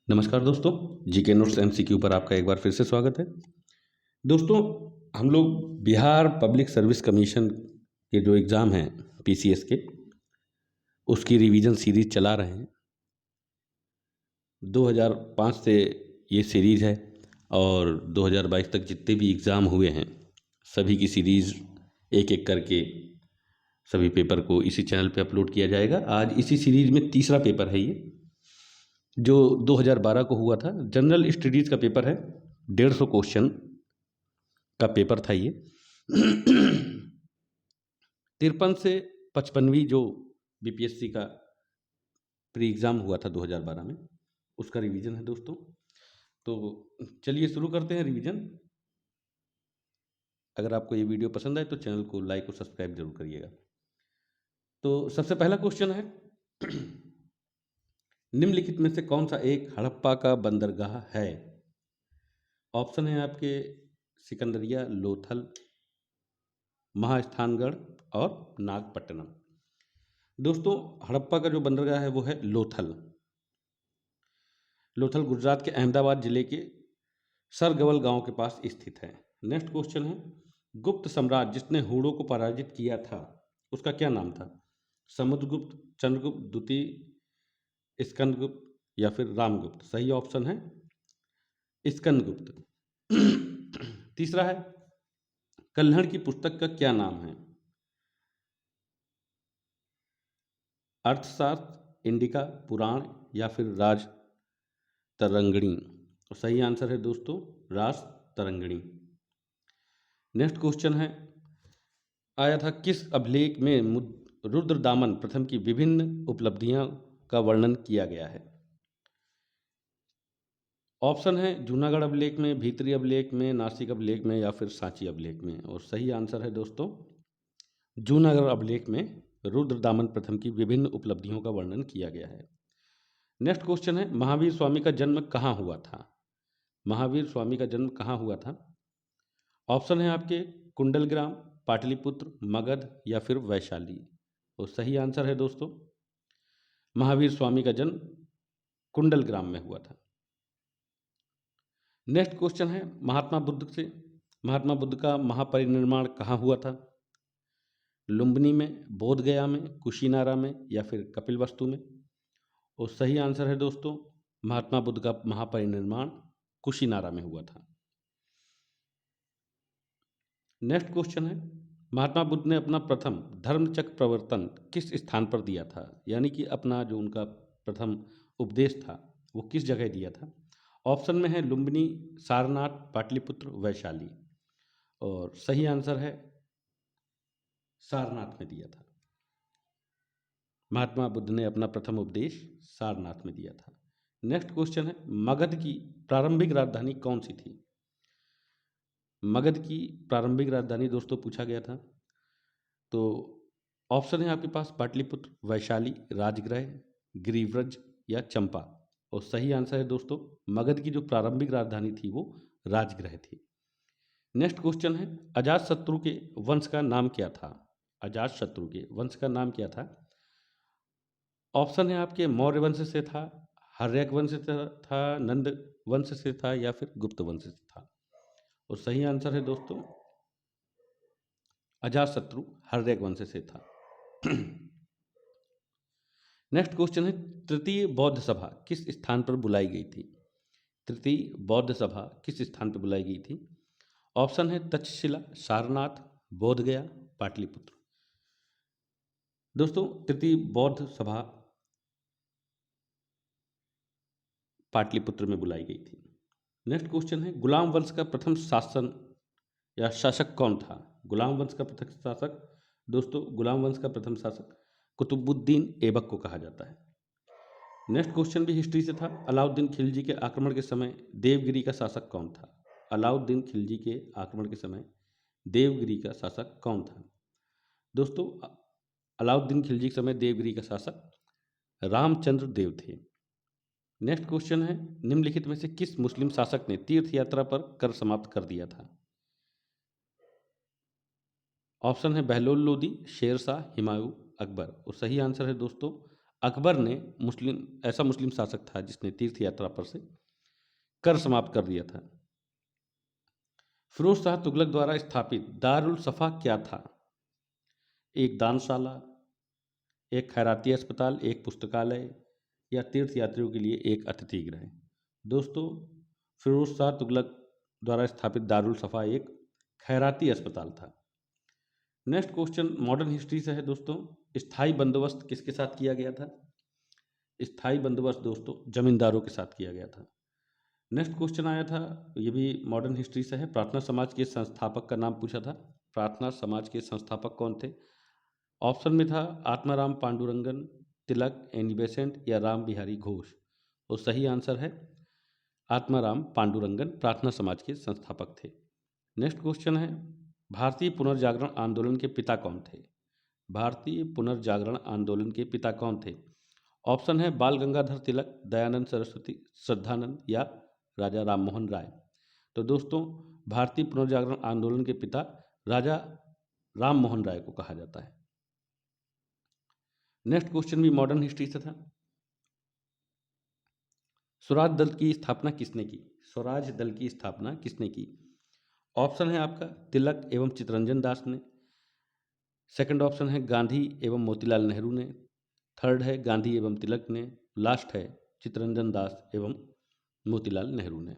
नमस्कार दोस्तों, GK notes MCQ पर आपका एक बार फिर से स्वागत है। दोस्तों, हम लोग बिहार पब्लिक सर्विस कमीशन के जो एग्ज़ाम हैं पीसीएस के, उसकी रिवीजन सीरीज़ चला रहे हैं। 2005 से ये सीरीज़ है और 2022 तक जितने भी एग्ज़ाम हुए हैं, सभी की सीरीज़ एक-एक करके सभी पेपर को इसी चैनल पे अपलोड किया जाएगा। आज इसी सीरीज़ में तीसरा पेपर है ये, जो 2012 को हुआ था। जनरल स्टडीज़ का पेपर है, 150 क्वेश्चन का पेपर था ये। 53 से 55वीं जो बीपीएससी का प्री एग्ज़ाम हुआ था 2012 में, उसका रिवीजन है दोस्तों। तो चलिए शुरू करते हैं रिवीजन। अगर आपको ये वीडियो पसंद आए तो चैनल को लाइक और सब्सक्राइब जरूर करिएगा। तो सबसे पहला क्वेश्चन है, निम्नलिखित में से कौन सा एक हड़प्पा का बंदरगाह है? ऑप्शन है आपके सिकंदरिया, लोथल, महास्थानगढ़ और नागपट्टनम। दोस्तों, हड़प्पा का जो बंदरगाह है वो है लोथल। लोथल गुजरात के अहमदाबाद जिले के सरगवल गांव के पास स्थित है। नेक्स्ट क्वेश्चन है, गुप्त सम्राट जिसने हूणों को पराजित किया था उसका क्या नाम था? समुद्रगुप्त, चंद्रगुप्त द्वितीय, स्कंदगुप्त या फिर रामगुप्त? सही ऑप्शन है स्कंदगुप्त। तीसरा है, कल्हड़ की पुस्तक का क्या नाम है? अर्थशास्त्र, इंडिका, पुराण या फिर राज तरंगिणी? तो सही आंसर है दोस्तों राज तरंगिणी। नेक्स्ट क्वेश्चन है, आया था किस अभिलेख में रुद्रदामन प्रथम की विभिन्न उपलब्धियां का वर्णन किया गया है? ऑप्शन है जूनागढ़ अभिलेख में, भीतरी अभिलेख में, नासिक अभिलेख में या फिर सांची अभिलेख में। और सही आंसर है दोस्तों जूनागढ़ अभिलेख में रुद्रदामन प्रथम की विभिन्न उपलब्धियों का वर्णन किया गया है। नेक्स्ट क्वेश्चन है, महावीर स्वामी का जन्म कहाँ हुआ था? महावीर स्वामी का जन्म कहाँ हुआ था? ऑप्शन है आपके कुंडलग्राम, पाटलिपुत्र, मगध या फिर वैशाली। तो सही आंसर है दोस्तों महावीर स्वामी का जन्म कुंडलग्राम में हुआ था। नेक्स्ट क्वेश्चन है, महात्मा बुद्ध का महापरिनिर्वाण कहाँ हुआ था? लुम्बिनी में, बोधगया में, कुशीनारा में या फिर कपिलवस्तु में? और सही आंसर है दोस्तों महात्मा बुद्ध का महापरिनिर्वाण कुशीनारा में हुआ था। नेक्स्ट क्वेश्चन है, महात्मा बुद्ध ने अपना प्रथम धर्मचक्र प्रवर्तन किस स्थान पर दिया था? यानी कि अपना जो उनका प्रथम उपदेश था वो किस जगह दिया था? ऑप्शन में है लुम्बिनी, सारनाथ, पाटलिपुत्र, वैशाली। और सही आंसर है सारनाथ में दिया था। महात्मा बुद्ध ने अपना प्रथम उपदेश सारनाथ में दिया था। नेक्स्ट क्वेश्चन है, मगध की प्रारंभिक राजधानी कौन सी थी? मगध की प्रारंभिक राजधानी दोस्तों पूछा गया था। तो ऑप्शन है आपके पास पाटलिपुत्र, वैशाली, राजगृह, गिरिव्रज या चंपा। और सही आंसर है दोस्तों मगध की जो प्रारंभिक राजधानी थी वो राजगृह थी। नेक्स्ट क्वेश्चन है, अजातशत्रु के वंश का नाम क्या था? अजातशत्रु के वंश का नाम क्या था? ऑप्शन है आपके मौर्य वंश से था, हर्यक वंश से था, नंद वंश से था या फिर गुप्त वंश से था। और सही आंसर है दोस्तों अजातशत्रु हर्यक वंश से था। नेक्स्ट क्वेश्चन है, तृतीय बौद्ध सभा किस स्थान पर बुलाई गई थी? तृतीय बौद्ध सभा किस स्थान पर बुलाई गई थी? ऑप्शन है तक्षशिला, सारनाथ, बोधगया, पाटलिपुत्र। दोस्तों, तृतीय बौद्ध सभा पाटलिपुत्र में बुलाई गई थी। नेक्स्ट क्वेश्चन है, गुलाम वंश का प्रथम शासन या शासक कौन था? गुलाम वंश का प्रथम शासक दोस्तों गुलाम वंश का प्रथम शासक कुतुबुद्दीन ऐबक को कहा जाता है। नेक्स्ट क्वेश्चन भी हिस्ट्री से था, अलाउद्दीन खिलजी के आक्रमण के समय देवगिरी का शासक कौन था? अलाउद्दीन खिलजी के आक्रमण के समय देवगिरी का शासक कौन था? दोस्तों, अलाउद्दीन खिलजी के समय देवगिरी का शासक रामचंद्र देव थे। नेक्स्ट क्वेश्चन है, निम्नलिखित में से किस मुस्लिम शासक ने तीर्थ यात्रा पर कर समाप्त कर दिया था? ऑप्शन है बहलोल लोदी, शेरशाह, हुमायूं, अकबर। और सही आंसर है दोस्तों अकबर ने ऐसा मुस्लिम शासक था जिसने तीर्थ यात्रा पर से कर समाप्त कर दिया था। फिरोज शाह तुगलक द्वारा स्थापित दारुल सफा क्या था? एक दानशाला, एक खैराती अस्पताल, एक पुस्तकालय या तीर्थ यात्रियों के लिए एक अतिथि गृह। दोस्तों, फिरोज शाह तुगलक द्वारा स्थापित दारुल सफा एक खैराती अस्पताल था। नेक्स्ट क्वेश्चन मॉडर्न हिस्ट्री से है दोस्तों। स्थायी बंदोबस्त किसके साथ किया गया था? स्थायी बंदोबस्त दोस्तों जमींदारों के साथ किया गया था। नेक्स्ट क्वेश्चन आया था, ये भी मॉडर्न हिस्ट्री से है। प्रार्थना समाज के संस्थापक का नाम पूछा था। प्रार्थना समाज के संस्थापक कौन थे? ऑप्शन में था आत्माराम पांडुरंगन, तिलक, एनी बेसेंट या राम बिहारी घोष। तो सही आंसर है आत्माराम पांडुरंगन प्रार्थना समाज के संस्थापक थे। नेक्स्ट क्वेश्चन है, भारतीय पुनर्जागरण आंदोलन के पिता कौन थे? भारतीय पुनर्जागरण आंदोलन के पिता कौन थे? ऑप्शन है बाल गंगाधर तिलक, दयानंद सरस्वती, श्रद्धानंद या राजा राममोहन राय। तो दोस्तों, भारतीय पुनर्जागरण आंदोलन के पिता राजा राममोहन राय को कहा जाता है। नेक्स्ट क्वेश्चन भी मॉडर्न हिस्ट्री से था। स्वराज दल की स्थापना किसने की? स्वराज दल की स्थापना किसने की? ऑप्शन है आपका तिलक एवं चित्तरंजन दास ने। सेकंड ऑप्शन है गांधी एवं मोतीलाल नेहरू ने। थर्ड है गांधी एवं तिलक ने। लास्ट है चित्तरंजन दास एवं मोतीलाल नेहरू ने।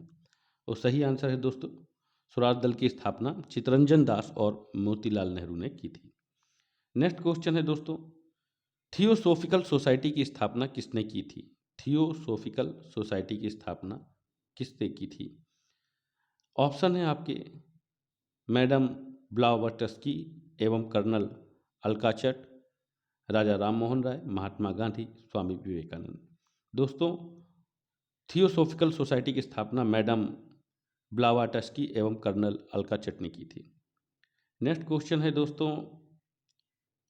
और सही आंसर है दोस्तों स्वराज दल की स्थापना चित्तरंजन दास और मोतीलाल नेहरू ने की थी। नेक्स्ट क्वेश्चन है दोस्तों, थियोसोफिकल सोसाइटी की स्थापना किसने की थी? थियोसोफिकल सोसाइटी की स्थापना किसने की थी? ऑप्शन है आपके मैडम ब्लावटस्की एवं कर्नल अल्काचट, राजा राममोहन राय, महात्मा गांधी, स्वामी विवेकानंद। दोस्तों, थियोसोफिकल सोसाइटी की स्थापना मैडम ब्लावाटस्की एवं कर्नल अल्काचट ने की थी। नेक्स्ट क्वेश्चन है दोस्तों,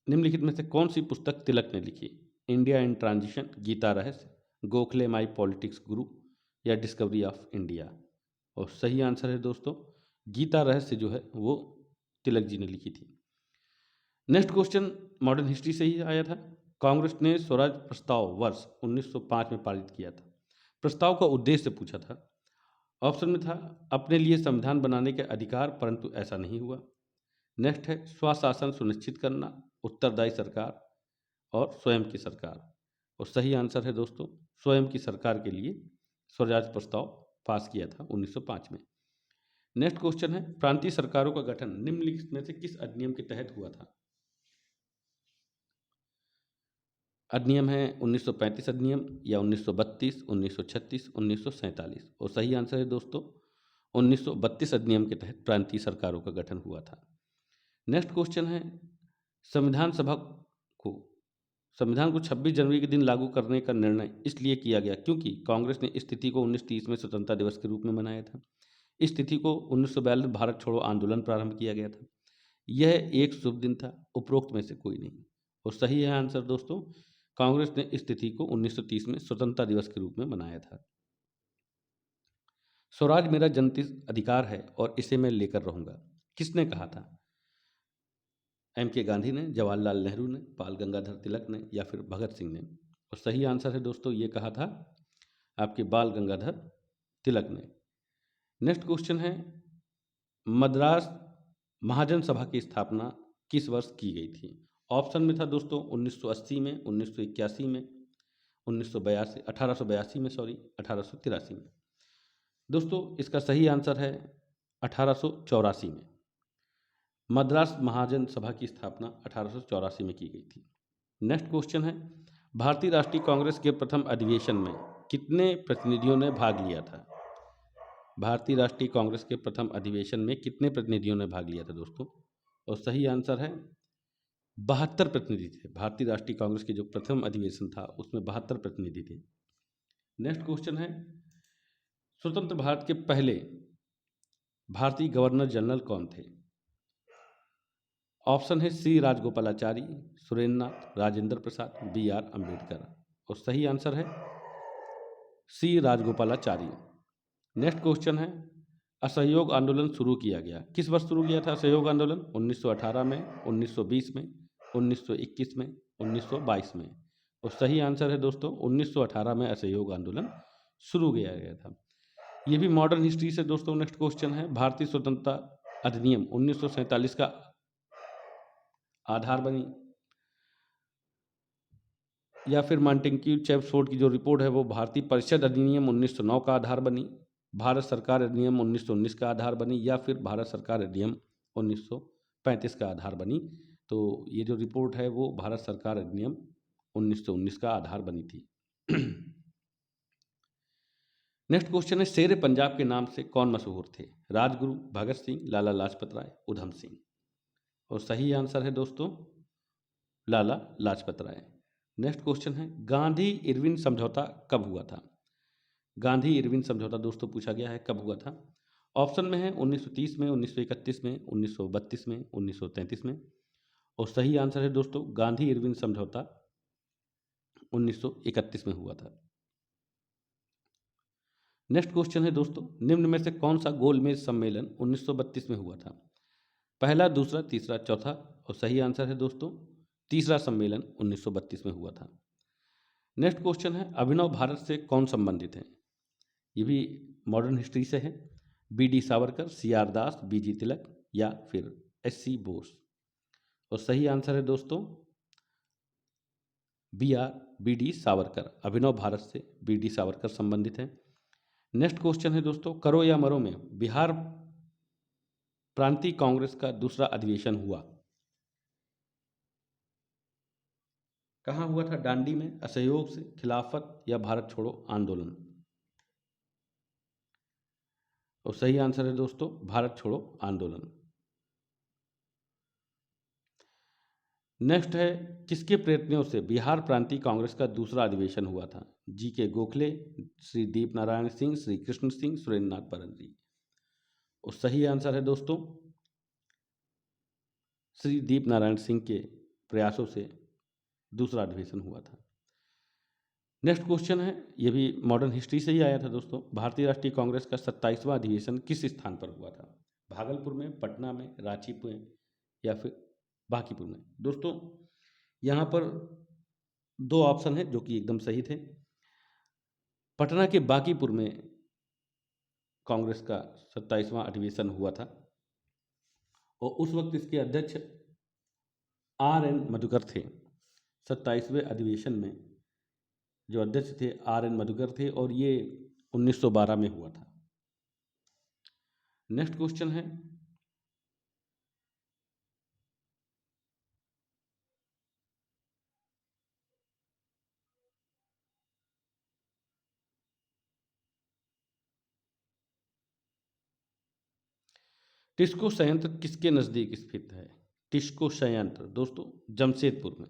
निम्नलिखित में से कौन सी पुस्तक तिलक ने लिखी? इंडिया इन ट्रांजिशन, गीता रहस्य, गोखले माई पॉलिटिक्स गुरु या डिस्कवरी ऑफ इंडिया। और सही आंसर है दोस्तों गीता रहस्य जो है वो तिलक जी ने लिखी थी। नेक्स्ट क्वेश्चन मॉडर्न हिस्ट्री से ही आया था। कांग्रेस ने स्वराज प्रस्ताव वर्ष 1905 में पारित किया था। प्रस्ताव का उद्देश्य पूछा था। ऑप्शन में था अपने लिए संविधान बनाने के अधिकार, परंतु ऐसा नहीं हुआ। नेक्स्ट है स्वशासन सुनिश्चित करना, उत्तरदायी सरकार और स्वयं की सरकार। और सही आंसर है दोस्तों स्वयं की सरकार के लिए स्वराज प्रस्ताव पास किया था 1905 में। नेक्स्ट क्वेश्चन है प्रांतीय सरकारों का गठन निम्नलिखित में से किस अधिनियम के तहत हुआ था? अधिनियम है 1935 अधिनियम या 1932, 1936, 1947। और सही आंसर है दोस्तों 1932 अधिनियम के तहत प्रांतीय सरकारों का गठन हुआ था। नेक्स्ट क्वेश्चन है संविधान को 26 जनवरी के दिन लागू करने का निर्णय इसलिए किया गया क्योंकि कांग्रेस ने इस तिथि को 1930 में स्वतंत्रता दिवस के रूप में मनाया था। इस तिथि को 1942 में भारत छोड़ो आंदोलन प्रारंभ किया गया था। यह एक शुभ दिन था, उपरोक्त में से कोई नहीं। और सही है आंसर दोस्तों कांग्रेस ने इस तिथि को 1930 में स्वतंत्रता दिवस के रूप में मनाया था। स्वराज मेरा जनहित अधिकार है और इसे मैं लेकर रहूंगा, किसने कहा था? M.K. गांधी ने, जवाहरलाल नेहरू ने, बाल गंगाधर तिलक ने या फिर भगत सिंह ने। और सही आंसर है दोस्तों ये कहा था आपके बाल गंगाधर तिलक ने। नेक्स्ट क्वेश्चन है मद्रास महाजन सभा की स्थापना किस वर्ष की गई थी? ऑप्शन में था दोस्तों 1980 में, 1981 में, 1882 में, 1883 में। दोस्तों इसका सही आंसर है 1884 में। मद्रास महाजन सभा की स्थापना 1884 में की गई थी। नेक्स्ट क्वेश्चन है भारतीय राष्ट्रीय कांग्रेस के प्रथम अधिवेशन में कितने प्रतिनिधियों ने भाग लिया था? भारतीय राष्ट्रीय कांग्रेस के प्रथम अधिवेशन में कितने प्रतिनिधियों ने भाग लिया था दोस्तों? और सही आंसर है 72 प्रतिनिधि थे। भारतीय राष्ट्रीय कांग्रेस के जो प्रथम अधिवेशन था उसमें 72 प्रतिनिधि थे। नेक्स्ट क्वेश्चन है स्वतंत्र भारत के पहले भारतीय गवर्नर जनरल कौन थे? ऑप्शन है सी राजगोपालाचारी, सुरेंद्रनाथ, राजेंद्र प्रसाद, B.R. अम्बेडकर। और सही आंसर है सी राजगोपालाचारी। नेक्स्ट क्वेश्चन है असहयोग आंदोलन शुरू किया गया किस वर्ष शुरू किया था असहयोग आंदोलन? 1918 में, 1920 में, 1921 में, 1922 में। और सही आंसर है दोस्तों 1918 में असहयोग आंदोलन शुरू किया गया था। ये भी मॉडर्न हिस्ट्री से दोस्तों। नेक्स्ट क्वेश्चन है, भारतीय स्वतंत्रता अधिनियम 1947 का आधार बनी, या फिर मॉन्टेग्यू चेम्सफोर्ड की जो रिपोर्ट है वो भारतीय परिषद अधिनियम 1909 का आधार बनी, भारत सरकार अधिनियम 1919 का आधार बनी, या फिर भारत सरकार अधिनियम 1935 का आधार बनी। तो ये जो रिपोर्ट है वो भारत सरकार अधिनियम 1919 का आधार बनी थी। नेक्स्ट क्वेश्चन है, शेर पंजाब के नाम से कौन मशहूर थे? राजगुरु, भगत सिंह, लाला लाजपत राय, उधम सिंह। और सही आंसर है दोस्तों लाला लाजपत राय। नेक्स्ट क्वेश्चन है, गांधी इरविन समझौता कब हुआ था? गांधी इरविन समझौता दोस्तों पूछा गया है कब हुआ था। ऑप्शन में है 1930 में, 1931 में, 1932 में, 1933 में। और सही आंसर है दोस्तों गांधी इरविन समझौता 1931 में हुआ था। नेक्स्ट क्वेश्चन है दोस्तों, निम्न में से कौन सा गोलमेज सम्मेलन 1932 में हुआ था? पहला, दूसरा, तीसरा, चौथा। और सही आंसर है दोस्तों तीसरा सम्मेलन 1932 में हुआ था। नेक्स्ट क्वेश्चन है, अभिनव भारत से कौन संबंधित है? ये भी मॉडर्न हिस्ट्री से है। B D Savarkar, C R Das, B G Tilak, या फिर एस सी बोस। और सही आंसर है दोस्तों बी डी सावरकर। अभिनव भारत से बी डी सावरकर संबंधित है। नेक्स्ट क्वेश्चन है दोस्तों, करो या मरो में बिहार प्रांतीय कांग्रेस का दूसरा अधिवेशन हुआ कहाँ हुआ था? डांडी में, असहयोग से, खिलाफत, या भारत छोड़ो आंदोलन। और सही आंसर है दोस्तों भारत छोड़ो आंदोलन। नेक्स्ट है, किसके प्रयत्नों से बिहार प्रांतीय कांग्रेस का दूसरा अधिवेशन हुआ था? जी के गोखले, श्री दीप नारायण सिंह, श्री कृष्ण सिंह, सुरेंद्र नाथ बनर्जी। और सही आंसर है दोस्तों श्री दीप नारायण सिंह के प्रयासों से दूसरा अधिवेशन हुआ था। नेक्स्ट क्वेश्चन है, यह भी मॉडर्न हिस्ट्री से ही आया था दोस्तों। भारतीय राष्ट्रीय कांग्रेस का 27वां अधिवेशन किस स्थान पर हुआ था? भागलपुर में, पटना में, रांची में, या फिर बांकीपुर में। दोस्तों यहाँ पर दो ऑप्शन है जो कि एकदम सही थे। पटना के बांकीपुर में कांग्रेस का 27वां अधिवेशन हुआ था और उस वक्त इसके अध्यक्ष आर एन मधुकर थे। 27वें अधिवेशन में जो अध्यक्ष थे आर एन मधुकर थे और ये 1912 में हुआ था। नेक्स्ट क्वेश्चन है, टिस्को संयंत्र किसके नज़दीक स्थित है? टिस्को संयंत्र दोस्तों जमशेदपुर में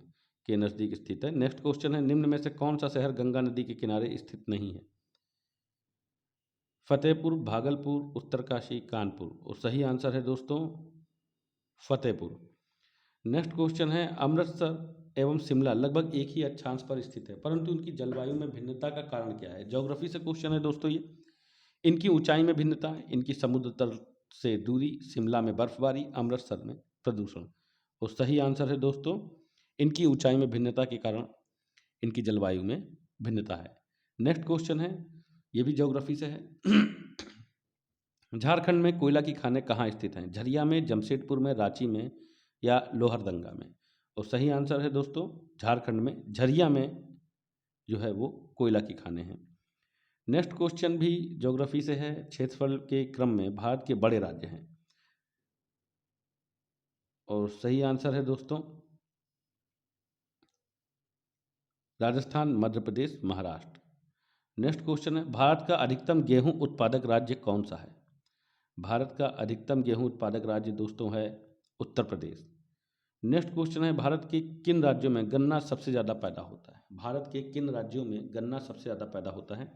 के नज़दीक स्थित है। नेक्स्ट क्वेश्चन है, निम्न में से कौन सा शहर गंगा नदी के किनारे स्थित नहीं है? फतेहपुर, भागलपुर, उत्तरकाशी, कानपुर। और सही आंसर है दोस्तों फतेहपुर। नेक्स्ट क्वेश्चन है, अमृतसर एवं शिमला लगभग एक ही अक्षांश पर स्थित है परंतु उनकी जलवायु में भिन्नता का कारण क्या है? ज्योग्राफी से क्वेश्चन है दोस्तों ये। इनकी ऊंचाई में भिन्नता, इनकी समुद्र तल से दूरी, शिमला में बर्फबारी, अमृतसर में प्रदूषण। और सही आंसर है दोस्तों इनकी ऊंचाई में भिन्नता के कारण इनकी जलवायु में भिन्नता है। नेक्स्ट क्वेश्चन है, ये भी ज्योग्राफी से है। झारखंड में कोयला की खानें कहाँ स्थित हैं? झरिया में, जमशेदपुर में, रांची में, या लोहरदंगा में। और सही आंसर है दोस्तों झारखंड में झरिया में जो है वो कोयला की खानें हैं। नेक्स्ट क्वेश्चन भी ज्योग्राफी से है। क्षेत्रफल के क्रम में भारत के बड़े राज्य हैं और सही आंसर है दोस्तों राजस्थान, मध्य प्रदेश, महाराष्ट्र। नेक्स्ट क्वेश्चन है, भारत का अधिकतम गेहूं उत्पादक राज्य कौन सा है? भारत का अधिकतम गेहूं उत्पादक राज्य दोस्तों है उत्तर प्रदेश। नेक्स्ट क्वेश्चन है, भारत के किन राज्यों में गन्ना सबसे ज़्यादा पैदा होता है? भारत के किन राज्यों में गन्ना सबसे ज़्यादा पैदा होता है?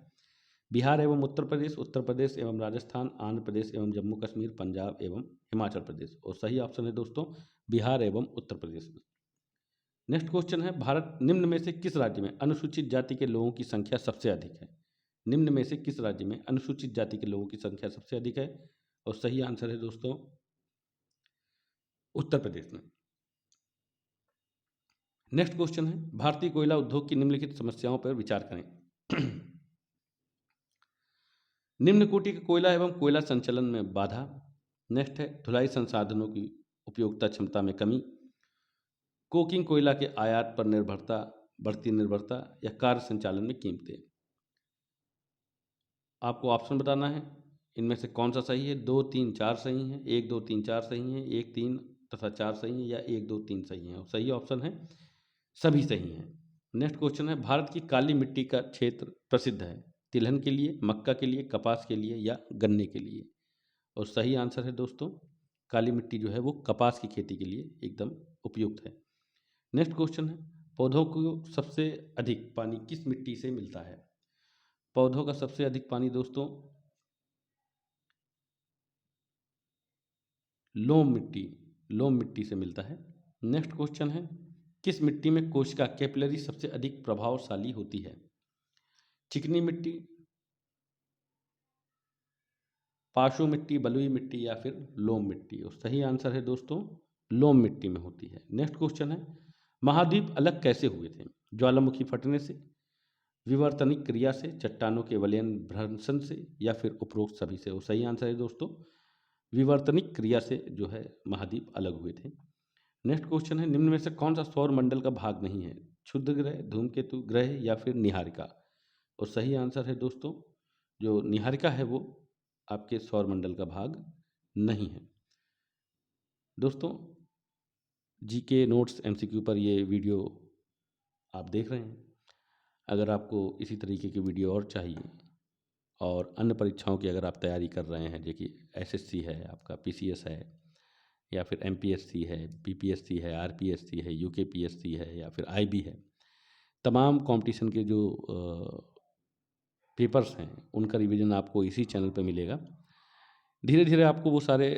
बिहार एवं उत्तर प्रदेश एवं राजस्थान, आंध्र प्रदेश एवं जम्मू कश्मीर, पंजाब एवं हिमाचल प्रदेश। और सही ऑप्शन है दोस्तों बिहार एवं उत्तर प्रदेश में। नेक्स्ट क्वेश्चन है, भारत निम्न में से किस राज्य में अनुसूचित जाति के लोगों की संख्या सबसे अधिक है? निम्न में से किस राज्य में अनुसूचित जाति के लोगों की संख्या सबसे अधिक है? और सही आंसर है दोस्तों उत्तर प्रदेश में। नेक्स्ट क्वेश्चन है, भारतीय कोयला उद्योग की निम्नलिखित समस्याओं पर विचार करें। निम्न कोटि का कोयला एवं कोयला संचलन में बाधा। नेक्स्ट है, धुलाई संसाधनों की उपयोगिता क्षमता में कमी, कोकिंग कोयला के आयात पर निर्भरता, बढ़ती निर्भरता, या कार्य संचालन में कीमतें। आपको ऑप्शन बताना है, इनमें से कौन सा सही है। 2, 3, 4 सही है, 1, 2, 3, 4 सही है, 1, 3 तथा 4 सही है, या 1, 2, 3 सही है। और सही ऑप्शन है सभी सही हैं। नेक्स्ट क्वेश्चन है, भारत की काली मिट्टी का क्षेत्र प्रसिद्ध है तिलहन के लिए, मक्का के लिए, कपास के लिए, या गन्ने के लिए। और सही आंसर है दोस्तों, काली मिट्टी जो है वो कपास की खेती के लिए एकदम उपयुक्त है। नेक्स्ट क्वेश्चन है, पौधों को सबसे अधिक पानी किस मिट्टी से मिलता है। पौधों का सबसे अधिक पानी दोस्तों लोम मिट्टी से मिलता है। नेक्स्ट क्वेश्चन है, किस मिट्टी में कोशिका कैपिलरी सबसे अधिक प्रभावशाली होती है। चिकनी मिट्टी, पाशु मिट्टी, बलुई मिट्टी, या फिर लोम मिट्टी। और सही आंसर है दोस्तों लोम मिट्टी में होती है। नेक्स्ट क्वेश्चन है, महाद्वीप अलग कैसे हुए थे। ज्वालामुखी फटने से, विवर्तनिक क्रिया से, चट्टानों के वलयन भ्रंशन से, या फिर उपरोक्त सभी से। और सही आंसर है दोस्तों विवर्तनिक क्रिया से जो है महाद्वीप अलग हुए थे। नेक्स्ट क्वेश्चन है, निम्न में से कौन सा सौर मंडल का भाग नहीं है। क्षुद्र ग्रह, धूमकेतु ग्रह, या फिर निहारिका। और सही आंसर है दोस्तों जो निहारिका है वो आपके सौर मंडल का भाग नहीं है। दोस्तों जीके नोट्स एमसीक्यू पर ये वीडियो आप देख रहे हैं। अगर आपको इसी तरीके की वीडियो और चाहिए और अन्य परीक्षाओं की अगर आप तैयारी कर रहे हैं, देखिए एसएससी है, आपका पीसीएस है, या फिर एमपीएससी है, बीपीएससी है, आरपीएससी है, यूकेपीएससी है, या फिर आईबी है, तमाम कंपटीशन के जो पेपर्स हैं उनका रिवीजन आपको इसी चैनल पर मिलेगा। धीरे धीरे आपको वो सारे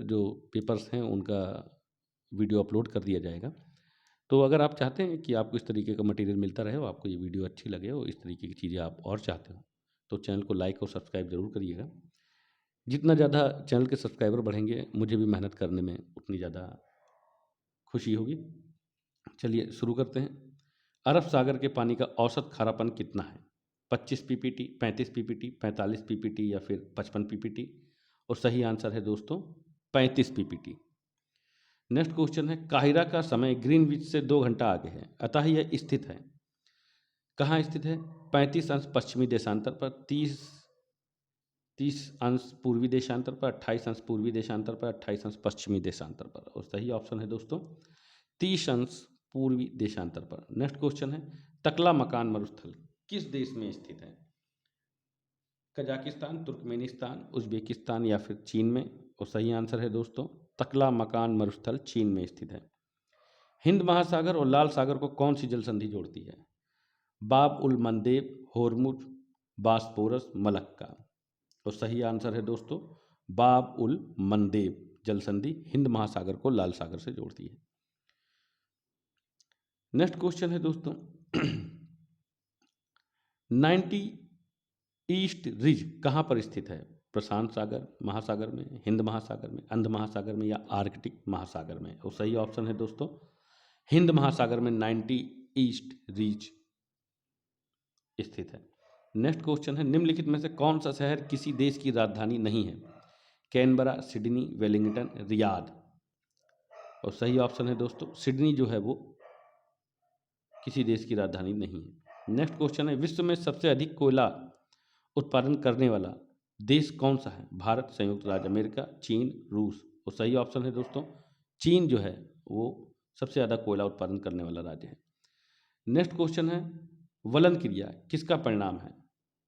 जो पेपर्स हैं उनका वीडियो अपलोड कर दिया जाएगा। तो अगर आप चाहते हैं कि आपको इस तरीके का मटेरियल मिलता रहे, और आपको ये वीडियो अच्छी लगे और इस तरीके की चीज़ें आप और चाहते हो, तो चैनल को लाइक और सब्सक्राइब जरूर करिएगा। जितना ज़्यादा चैनल के सब्सक्राइबर बढ़ेंगे मुझे भी मेहनत करने में उतनी ज़्यादा खुशी होगी। चलिए शुरू करते हैं। अरब सागर के पानी का औसत खारापन कितना है। 25 पीपीटी, 35 पीपीटी, 45 पीपीटी, या फिर 55 पीपीटी। और सही आंसर है दोस्तों 35 पीपीटी। नेक्स्ट क्वेश्चन है, काहिरा का समय ग्रीनविच से 2 घंटा आगे है, अतः यह स्थित है। कहाँ स्थित है। 35 अंश पश्चिमी देशांतर पर, 30 अंश पूर्वी देशांतर पर, 28 अंश पूर्वी देशांतर पर, 28 अंश पश्चिमी देशांतर पर। और सही ऑप्शन है दोस्तों 30 अंश पूर्वी देशांतर पर। नेक्स्ट क्वेश्चन है, टकला मकान मरुस्थल किस देश में स्थित है। कजाकिस्तान, तुर्कमेनिस्तान, उज्बेकिस्तान, या फिर चीन में। और सही आंसर है दोस्तों टकला मकान मरुस्थल चीन में स्थित है। हिंद महासागर और लाल सागर को कौन सी जल संधि जोड़ती है। बाब उल मंदेब, होर्मुज, बास्पोरस, मलक्का। और सही आंसर है दोस्तों बाब उल मंदेब जल संधि हिंद महासागर को लाल सागर से जोड़ती है। नेक्स्ट क्वेश्चन है दोस्तों 90 ईस्ट रिज कहाँ पर स्थित है। प्रशांत सागर महासागर में, हिंद महासागर में, अंध महासागर में, या आर्कटिक महासागर में। और सही ऑप्शन है दोस्तों हिंद महासागर में 90 ईस्ट रिज स्थित है। नेक्स्ट क्वेश्चन है, निम्नलिखित में से कौन सा शहर किसी देश की राजधानी नहीं है। Canberra, Sydney, Wellington, Riyadh. और सही ऑप्शन है दोस्तों सिडनी जो है वो किसी देश की राजधानी नहीं है। नेक्स्ट क्वेश्चन है, विश्व में सबसे अधिक कोयला उत्पादन करने वाला देश कौन सा है। भारत, संयुक्त राज्य अमेरिका, चीन, रूस। और सही ऑप्शन है दोस्तों चीन जो है वो सबसे ज़्यादा कोयला उत्पादन करने वाला राज्य है। नेक्स्ट क्वेश्चन है, वलन क्रिया किसका परिणाम है।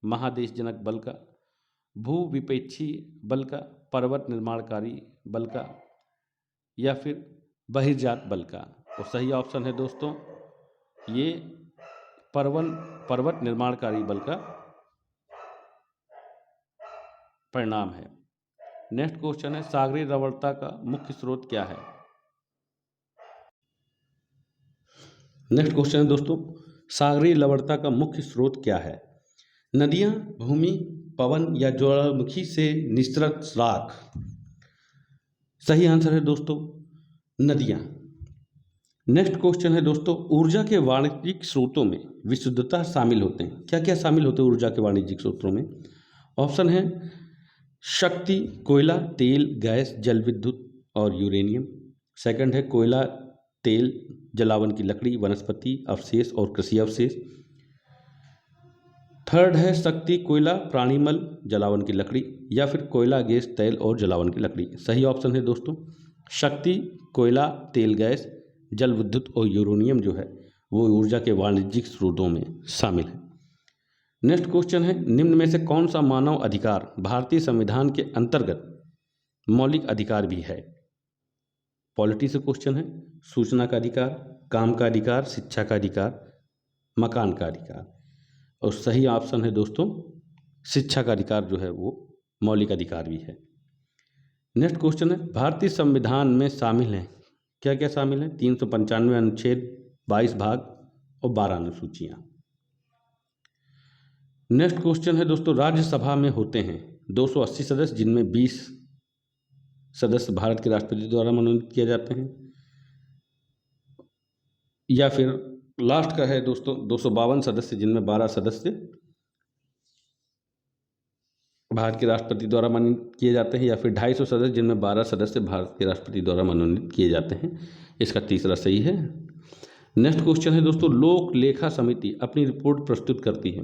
महादेश जनक बल का, भूविपेक्षी बल का, पर्वत निर्माणकारी बल का, या फिर बहिर्जात बल का। और सही ऑप्शन है दोस्तों ये पर्वत निर्माणकारी बल का परिणाम है। नेक्स्ट क्वेश्चन है, सागरीय लवणता का मुख्य स्रोत क्या है। नेक्स्ट क्वेश्चन है दोस्तों, सागरीय लवणता का मुख्य स्रोत क्या है। नदियां, भूमि, पवन, या ज्वालामुखी से निस्सृत राख। सही आंसर है दोस्तों नदियां। नेक्स्ट क्वेश्चन है दोस्तों, ऊर्जा के वाणिज्यिक स्रोतों में विशुद्धता शामिल होते हैं। क्या क्या शामिल होते हैं ऊर्जा के वाणिज्यिक स्रोतों में? ऑप्शन है शक्ति, कोयला, तेल, गैस, जल विद्युत और यूरेनियम। सेकंड है कोयला, तेल, जलावन की लकड़ी, वनस्पति अवशेष और कृषि अवशेष। थर्ड है शक्ति, कोयला, प्राणीमल, जलावन की लकड़ी, या फिर कोयला, गैस, तेल और जलावन की लकड़ी। सही ऑप्शन है दोस्तों शक्ति, कोयला, तेल, गैस, जल विद्युत और यूरेनियम जो है वो ऊर्जा के वाणिज्यिक स्रोतों में शामिल है। नेक्स्ट क्वेश्चन है, निम्न में से कौन सा मानव अधिकार भारतीय संविधान के अंतर्गत मौलिक अधिकार भी है? पॉलिटी से क्वेश्चन है। सूचना का अधिकार, काम का अधिकार, शिक्षा का अधिकार, मकान का अधिकार। और सही ऑप्शन है दोस्तों शिक्षा का अधिकार जो है वो मौलिक अधिकार भी है। नेक्स्ट क्वेश्चन है, भारतीय संविधान में शामिल है, क्या क्या शामिल है? 395 अनुच्छेद, 22 भाग और 12 अनुसूचियां। नेक्स्ट क्वेश्चन है दोस्तों, राज्यसभा में होते हैं 280 सदस्य, जिनमें 20 सदस्य भारत के राष्ट्रपति द्वारा मनोनीत किए जाते हैं, या फिर लास्ट का है दोस्तों 252 सदस्य, जिनमें 12 सदस्य भारत के राष्ट्रपति द्वारा मनोनीत किए जाते हैं, या फिर 250 सदस्य, जिनमें 12 सदस्य भारत के राष्ट्रपति द्वारा मनोनीत किए जाते हैं। इसका तीसरा सही है। नेक्स्ट क्वेश्चन है दोस्तों, लोक लेखा समिति अपनी रिपोर्ट प्रस्तुत करती है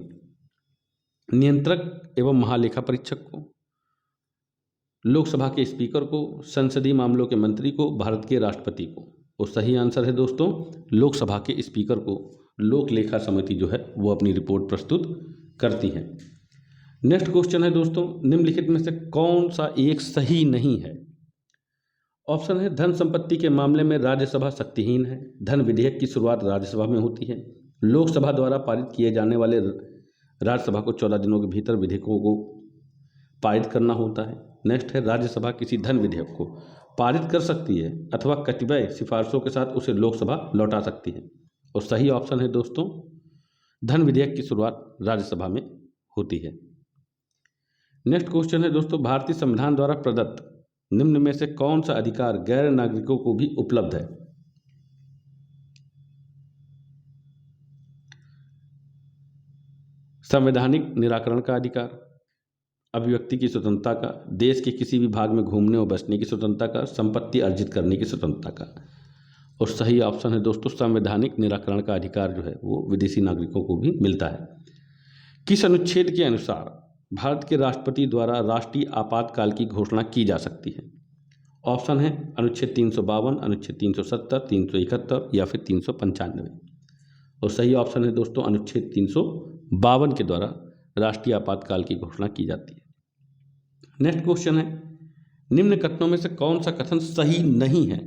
नियंत्रक एवं महालेखा परीक्षक को, लोकसभा के स्पीकर को, संसदीय मामलों के मंत्री को, भारत के राष्ट्रपति को। और सही आंसर है दोस्तों लोकसभा के स्पीकर को लोक लेखा समिति जो है वो अपनी रिपोर्ट प्रस्तुत करती है। नेक्स्ट क्वेश्चन है दोस्तों, निम्नलिखित में से कौन सा एक सही नहीं है? ऑप्शन है धन संपत्ति के मामले में राज्यसभा शक्तिहीन है, धन विधेयक की शुरुआत राज्यसभा में होती है, लोकसभा द्वारा पारित किए जाने वाले राज्यसभा को 14 दिनों के भीतर विधेयकों को पारित करना होता है। नेक्स्ट है राज्यसभा किसी धन विधेयक को पारित कर सकती है अथवा कतिपय सिफारिशों के साथ उसे लोकसभा लौटा सकती है। और सही ऑप्शन है दोस्तों धन विधेयक की शुरुआत राज्यसभा में होती है। नेक्स्ट क्वेश्चन है दोस्तों, भारतीय संविधान द्वारा प्रदत्त निम्न में से कौन सा अधिकार गैर नागरिकों को भी उपलब्ध है? संवैधानिक निराकरण का अधिकार, अभिव्यक्ति की स्वतंत्रता का, देश के किसी भी भाग में घूमने और बसने की स्वतंत्रता का, संपत्ति अर्जित करने की स्वतंत्रता का। और सही ऑप्शन है दोस्तों संवैधानिक निराकरण का अधिकार जो है वो विदेशी नागरिकों को भी मिलता है। किस अनुच्छेद के अनुसार भारत के राष्ट्रपति द्वारा राष्ट्रीय आपातकाल की घोषणा की जा सकती है? ऑप्शन है अनुच्छेद 352, अनुच्छेद 370, 371 या फिर 395। और सही ऑप्शन है दोस्तों अनुच्छेद 352 के द्वारा राष्ट्रीय आपातकाल की घोषणा की जाती है। नेक्स्ट क्वेश्चन है, निम्न कथनों में से कौन सा कथन सही नहीं है?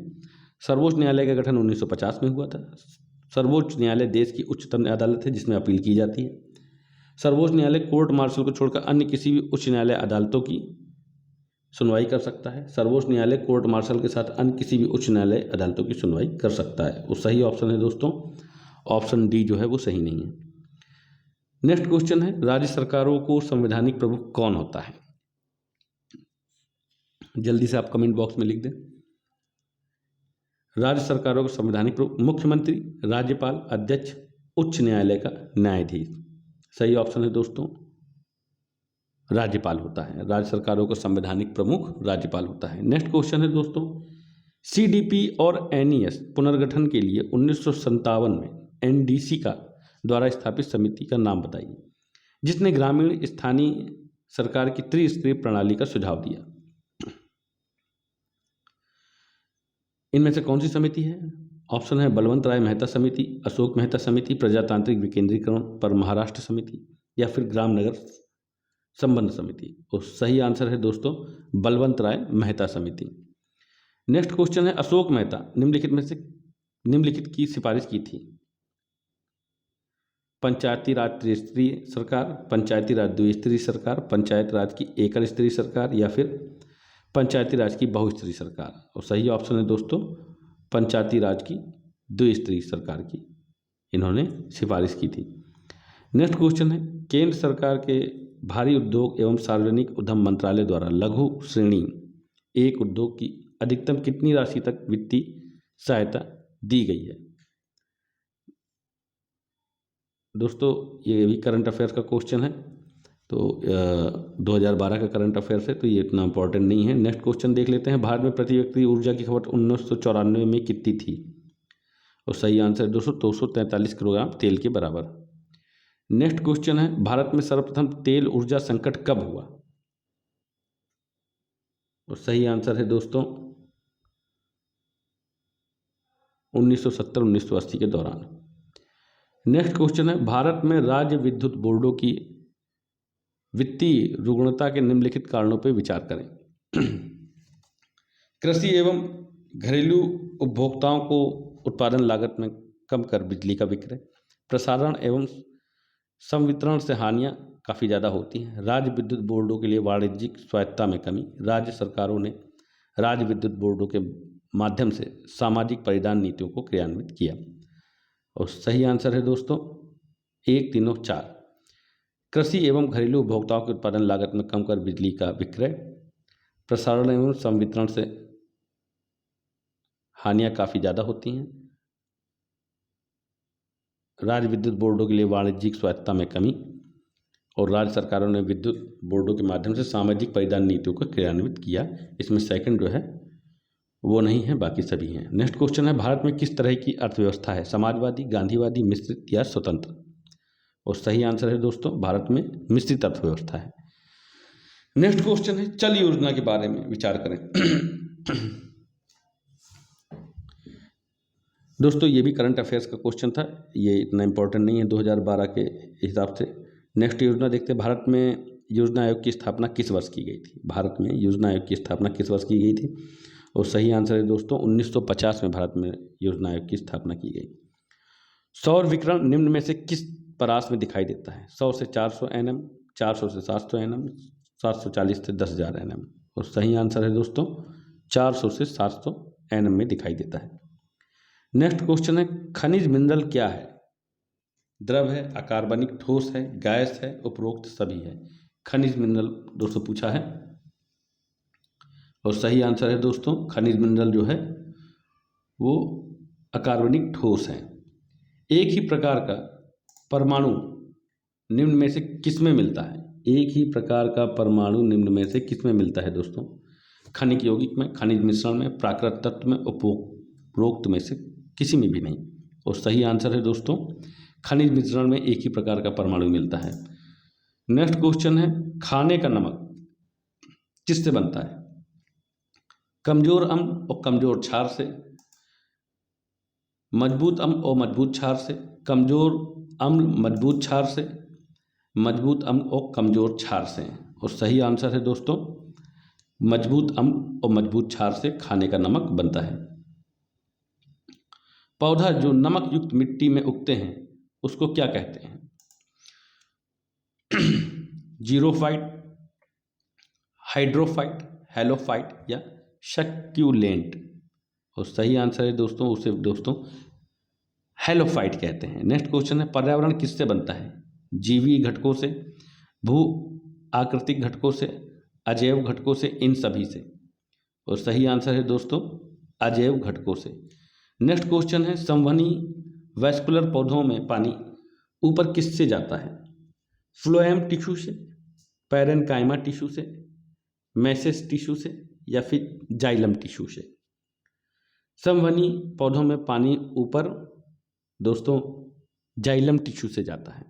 सर्वोच्च न्यायालय का गठन 1950 में हुआ था। सर्वोच्च न्यायालय देश की उच्चतम अदालत है जिसमें अपील की जाती है। सर्वोच्च न्यायालय कोर्ट मार्शल को छोड़कर अन्य किसी भी उच्च न्यायालय अदालतों की सुनवाई कर सकता है। सर्वोच्च न्यायालय कोर्ट मार्शल के साथ अन्य किसी भी उच्च न्यायालय अदालतों की सुनवाई कर सकता है। वो सही ऑप्शन है दोस्तों ऑप्शन डी जो है वो सही नहीं है। नेक्स्ट क्वेश्चन है, राज्य सरकारों को संवैधानिक प्रमुख कौन होता है? जल्दी से आप कमेंट बॉक्स में लिख दें। राज्य सरकारों को संवैधानिक प्रमुख मुख्यमंत्री, राज्यपाल, अध्यक्ष, उच्च न्यायालय का न्यायाधीश। सही ऑप्शन है दोस्तों राज्यपाल होता है। राज्य सरकारों का संवैधानिक प्रमुख राज्यपाल होता है। नेक्स्ट क्वेश्चन है दोस्तों, सीडीपी और एनईएस पुनर्गठन के लिए 1957 में एनडीसी का द्वारा स्थापित समिति का नाम बताइए जिसने ग्रामीण स्थानीय सरकार की त्रिस्तरीय प्रणाली का सुझाव दिया। इनमें से कौन सी समिति है? ऑप्शन है बलवंत राय मेहता समिति, अशोक मेहता समिति, प्रजातांत्रिक विकेंद्रीकरण पर महाराष्ट्र समिति, या फिर ग्राम नगर संबंध समिति। और सही आंसर है दोस्तों बलवंत राय मेहता समिति। नेक्स्ट क्वेश्चन है, अशोक मेहता निम्नलिखित की सिफारिश की थी? पंचायती राज त्रिस्तरीय सरकार, पंचायती राज द्विस्तरीय सरकार, पंचायत राज की एकल स्तरीय सरकार, या फिर पंचायती राज की बहुस्तरीय सरकार। और सही ऑप्शन है दोस्तों पंचायती राज की द्विस्तरीय सरकार की इन्होंने सिफारिश की थी। नेक्स्ट क्वेश्चन है, केंद्र सरकार के भारी उद्योग एवं सार्वजनिक उद्यम मंत्रालय द्वारा लघु श्रेणी एक उद्योग की अधिकतम कितनी राशि तक वित्तीय सहायता दी गई है? दोस्तों ये भी करंट अफेयर्स का क्वेश्चन है, तो 2012 का करंट अफेयर्स है, तो ये इतना इंपॉर्टेंट नहीं है। नेक्स्ट क्वेश्चन देख लेते हैं। भारत में प्रति व्यक्ति ऊर्जा की खपत 1994 में कितनी थी? और सही आंसर है दोस्तों 243 किलोग्राम तेल के बराबर। नेक्स्ट क्वेश्चन है, भारत में सर्वप्रथम तेल ऊर्जा संकट कब हुआ? और सही आंसर है दोस्तों 1970-1980 के दौरान। नेक्स्ट क्वेश्चन है, भारत में राज्य विद्युत बोर्डों की वित्तीय रुग्णता के निम्नलिखित कारणों पर विचार करें। कृषि एवं घरेलू उपभोक्ताओं को उत्पादन लागत में कम कर बिजली का विक्रय, प्रसारण एवं संवितरण से हानियां काफ़ी ज़्यादा होती हैं, राज्य विद्युत बोर्डों के लिए वाणिज्यिक स्वायत्तता में कमी, राज्य सरकारों ने राज्य विद्युत बोर्डों के माध्यम से सामाजिक परिधान नीतियों को क्रियान्वित किया। और सही आंसर है दोस्तों 1, 3 और 4। कृषि एवं घरेलू उपभोक्ताओं के उत्पादन लागत में कम कर बिजली का विक्रय, प्रसारण एवं संवितरण से हानियां काफ़ी ज़्यादा होती हैं, राज्य विद्युत बोर्डों के लिए वाणिज्यिक स्वायत्तता में कमी, और राज्य सरकारों ने विद्युत बोर्डों के माध्यम से सामाजिक परिधान नीतियों को क्रियान्वित किया। इसमें सेकंड जो है वो नहीं है, बाकी सभी हैं। नेक्स्ट क्वेश्चन है, भारत में किस तरह की अर्थव्यवस्था है? समाजवादी, गांधीवादी, मिश्रित या स्वतंत्र? और सही आंसर है दोस्तों भारत में मिश्रित अर्थव्यवस्था है। नेक्स्ट क्वेश्चन है, जल योजना के बारे में विचार करें। दोस्तों ये भी करंट अफेयर्स का क्वेश्चन था, ये इतना इंपॉर्टेंट नहीं है 2012 के हिसाब से। नेक्स्ट योजना देखते हैं, भारत में योजना आयोग की स्थापना किस वर्ष की गई थी? भारत में योजना आयोग की स्थापना किस वर्ष की गई थी? और सही आंसर है दोस्तों 1950 में भारत में योजना आयोग की स्थापना की गई। सौर विकिरण निम्न में से किस परास में दिखाई देता है? 100 से 400 nm, 400 से 700 nm, 740 से 10,000 nm। और सही आंसर है दोस्तों 400 से 700 nm में दिखाई देता है। नेक्स्ट क्वेश्चन है, खनिज मिनरल क्या है? द्रव है, अकार्बनिक ठोस है, गैस है, उपरोक्त सभी है। खनिज मिनरल दोस्तों पूछा है, और सही आंसर है दोस्तों खनिज मिनरल जो है वो अकार्बनिक ठोस है। एक ही प्रकार का परमाणु निम्न में से किसमें मिलता है? एक ही प्रकार का परमाणु निम्न में से किसमें मिलता है दोस्तों? खनिज यौगिक में, खनिज मिश्रण में, प्राकृत तत्व में, उपरोक्त में से किसी में भी नहीं। और सही आंसर है दोस्तों खनिज मिश्रण में एक ही प्रकार का परमाणु मिलता है। नेक्स्ट क्वेश्चन है, खाने का नमक किससे बनता है? कमजोर अम्ल और कमजोर क्षार से, मजबूत अम्ल और मजबूत क्षार से, कमजोर अम्ल मजबूत क्षार से, मजबूत अम्ल और कमजोर क्षार से। और सही आंसर है दोस्तों मजबूत अम्ल और मजबूत क्षार से खाने का नमक बनता है। पौधा जो नमक युक्त मिट्टी में उगते हैं उसको क्या कहते हैं? जीरोफाइट, हाइड्रोफाइट, हेलोफाइट या सक्यूलेंट? और सही आंसर है दोस्तों उसे दोस्तों हेलोफाइट कहते हैं। नेक्स्ट क्वेश्चन है, पर्यावरण किससे बनता है? जीवी घटकों से, भू आकृतिक घटकों से, अजैव घटकों से, इन सभी से। और सही आंसर है दोस्तों अजैव घटकों से। नेक्स्ट क्वेश्चन है, संवहनी वैस्कुलर पौधों में पानी ऊपर किससे जाता है? फ्लोएम टिश्यू से, पैरेनकाइमा टिश्यू से, मैसेस टिश्यू से या फिर जाइलम टिश्यू से? संवहनी पौधों में पानी ऊपर दोस्तों जाइलम टिश्यू से जाता है।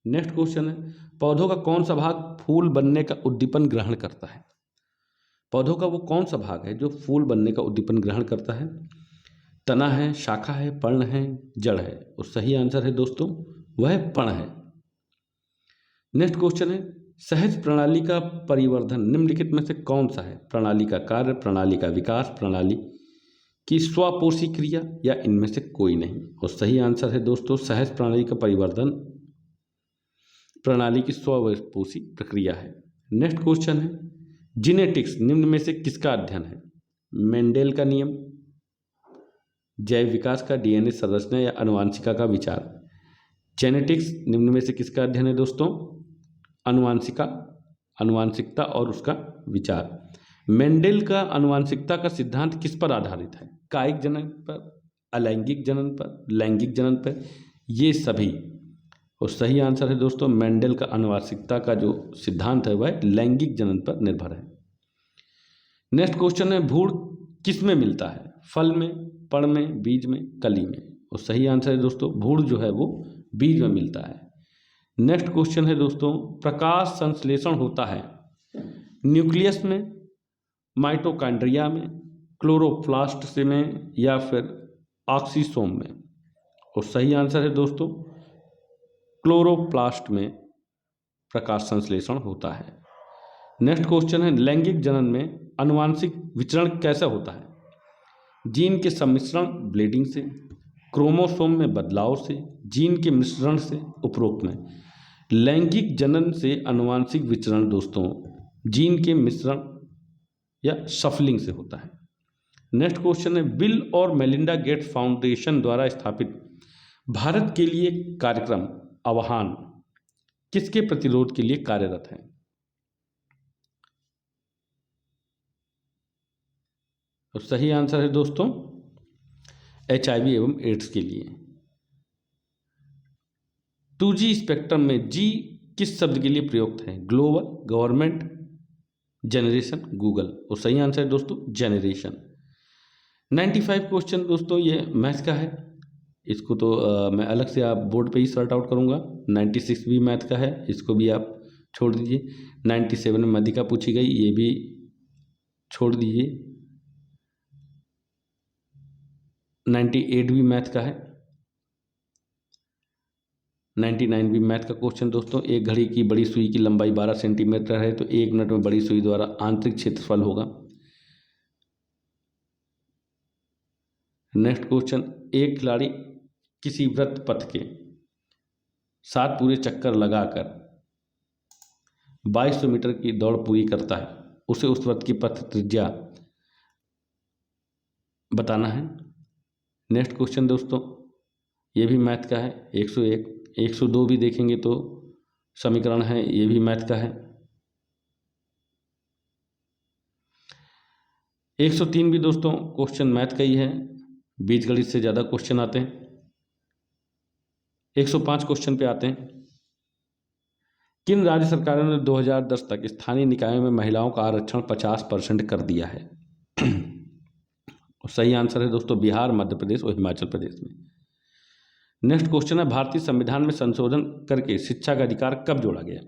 नेक्स्ट क्वेश्चन है, पौधों का कौन सा भाग फूल बनने का उद्दीपन ग्रहण करता है? पौधों का वो कौन सा भाग है जो फूल बनने का उद्दीपन ग्रहण करता है? तना है, शाखा है, पर्ण है, जड़ है? और सही आंसर है दोस्तों वह पर्ण है। नेक्स्ट क्वेश्चन है, सहज प्रणाली का परिवर्धन निम्नलिखित में से कौन सा है? प्रणाली का कार्य, प्रणाली का विकास, प्रणाली की स्वपोषी क्रिया या इनमें से कोई नहीं? और सही आंसर है दोस्तों सहज प्रणाली का परिवर्धन प्रणाली की स्वपोषी प्रक्रिया है। नेक्स्ट क्वेश्चन है, जीनेटिक्स निम्न में से किसका अध्ययन है? मेंडेल का नियम, जैव विकास का, डीएनए संरचना या आनुवंशिकता का विचार? जेनेटिक्स निम्न में से किसका अध्ययन है दोस्तों? आनुवंशिकता और उसका विचार। मेंडेल का आनुवंशिकता का सिद्धांत किस पर आधारित है? कायिक जनन पर, अलैंगिक जनन पर, लैंगिक जनन पर, ये सभी और सही आंसर है दोस्तों मेंडल का आनुवांशिकता का जो सिद्धांत है वह लैंगिक जनन पर निर्भर है। नेक्स्ट क्वेश्चन है भ्रूण किस में मिलता है? फल में, पर्ण में, बीज में, कली में? और सही आंसर है दोस्तों भ्रूण जो है वो बीज में मिलता है। नेक्स्ट क्वेश्चन है दोस्तों प्रकाश संश्लेषण होता है न्यूक्लियस में, माइटोकॉन्ड्रिया में, क्लोरोप्लास्ट से में या फिर ऑक्सीसोम में? और सही आंसर है दोस्तों क्लोरोप्लास्ट में प्रकाश संश्लेषण होता है। नेक्स्ट क्वेश्चन है लैंगिक जनन में आनुवांशिक विचरण कैसे होता है? जीन के सम्मिश्रण ब्लीडिंग से, क्रोमोसोम में बदलाव से, जीन के मिश्रण से, उपरोक्त में? लैंगिक जनन से आनुवांशिक विचरण दोस्तों जीन के मिश्रण या शफलिंग से होता है। नेक्स्ट क्वेश्चन है बिल और मेलिंडा गेट्स फाउंडेशन द्वारा स्थापित भारत के लिए कार्यक्रम आह्वान किसके प्रतिरोध के लिए कार्यरत है? तो सही आंसर है दोस्तों HIV एवं एड्स के लिए। 2G स्पेक्ट्रम में G किस शब्द के लिए प्रयुक्त है? Global, government, generation, Google? और सही आंसर है दोस्तों जनरेशन। 95 क्वेश्चन दोस्तों ये मैथ्स का है, इसको तो मैं अलग से आप बोर्ड पे ही सॉर्ट आउट करूँगा। 96 भी मैथ का है, इसको भी आप छोड़ दीजिए। 97 में मदिका पूछी गई, ये भी छोड़ दीजिए। 98 भी मैथ का है। 99 भी मैथ का क्वेश्चन दोस्तों। एक घड़ी की बड़ी सुई की लंबाई 12 सेंटीमीटर है तो 1 मिनट में बड़ी सुई द्वारा आंतरिक क्षेत्रफल होगा। नेक्स्ट क्वेश्चन एक खिलाड़ी किसी वृत्त पथ के 7 पूरे चक्कर लगाकर 2200 मीटर की दौड़ पूरी करता है, उसे उस वृत्त की पथ त्रिज्या बताना है। नेक्स्ट क्वेश्चन दोस्तों ये भी मैथ का है। 101 102 भी देखेंगे तो समीकरण है, ये भी मैथ का है। 103 भी दोस्तों क्वेश्चन मैथ का ही है, बीजगणित से ज़्यादा क्वेश्चन आते हैं। 105 क्वेश्चन पे आते हैं। किन राज्य सरकारों ने 2010 तक स्थानीय निकायों में महिलाओं का आरक्षण 50% कर दिया है? सही आंसर है दोस्तों बिहार, मध्य प्रदेश और हिमाचल प्रदेश में। नेक्स्ट क्वेश्चन है भारतीय संविधान में संशोधन करके शिक्षा का अधिकार कब जोड़ा गया?